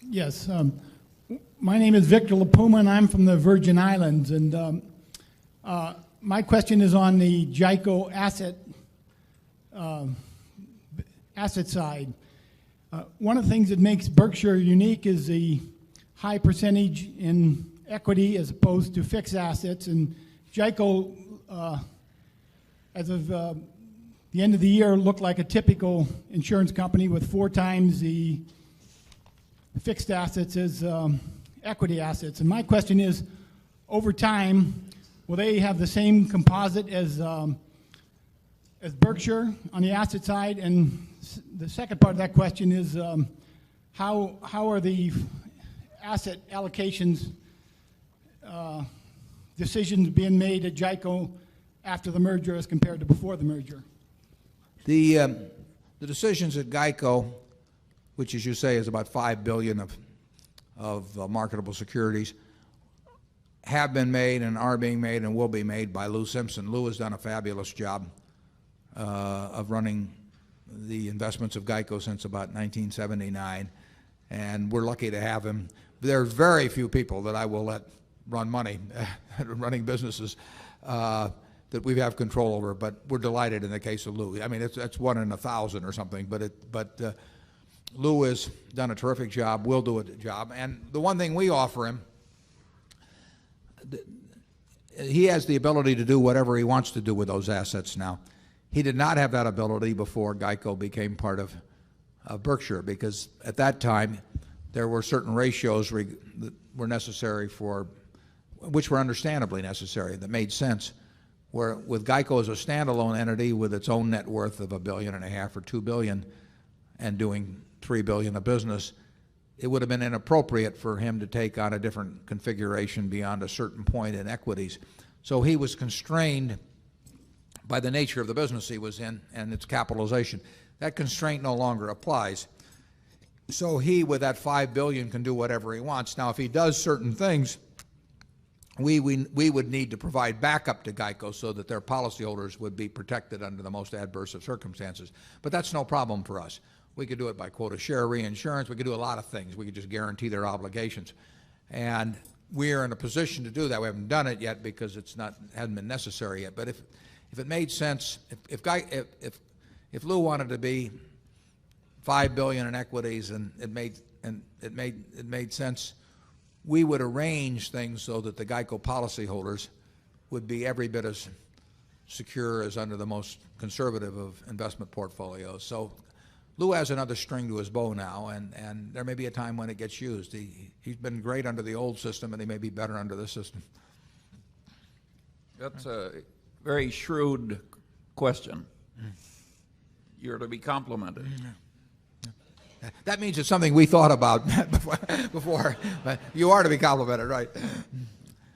Yes. My name is Victor LaPuma, and I'm from the Virgin Islands. And my question is on the GEICO asset side. One of the things that makes Berkshire unique is the high percentage in equity as opposed to fixed assets. And GEICO, as of the end of the year, looked like a typical insurance company with 4 times the fixed assets as equity assets. And my question is, over time, will they have the same composite as Berkshire on the asset side? And the second part of that question is, how are the asset allocations decisions being made at GEICO after the merger as compared to before the merger? The decisions at GEICO, which, as you say, is about $5 billion of marketable securities, have been made and are being made and will be made by Lou Simpson. Lou has done a fabulous job of running the investments of GEICO since about 1979, and we're lucky to have him. There's very few people that I will let run money, running businesses, that we have control over, but we're delighted in the case of Lou. I mean, it's 1 in 1,000 or something, but Lou has done a terrific job, will do a job. And the one thing we offer him, he has the ability to do whatever he wants to do with those assets now. He did not have that ability before GEICO became part of Berkshire, because at that time there were certain ratios that were necessary which were understandably necessary, that made sense. Where with GEICO as a standalone entity with its own net worth of $1.5 billion or $2 billion and doing $3 billion of business, it would have been inappropriate for him to take on a different configuration beyond a certain point in equities. So he was constrained by the nature of the business he was in and its capitalization. That constraint no longer applies. So he, with that $5 billion, can do whatever he wants. Now, if he does certain things, we would need to provide backup to GEICO so that their policyholders would be protected under the most adverse of circumstances. But that's no problem for us. We could do it by quota share reinsurance. We could do a lot of things. We could just guarantee their obligations. And we're in a position to do that. We haven't done it yet because hasn't been necessary yet. But if it made sense, if Lou wanted to be $5 billion in equities and it made sense, we would arrange things so that the GEICO policyholders would be every bit as secure as under the most conservative of investment portfolios. So Lou has another string to his bow now, and there may be a time when it gets used. He's been great under the old system, and he may be better under this system. That's a very shrewd question. You're to be complimented. That means it's something we thought about before. But you are to be complimented, right?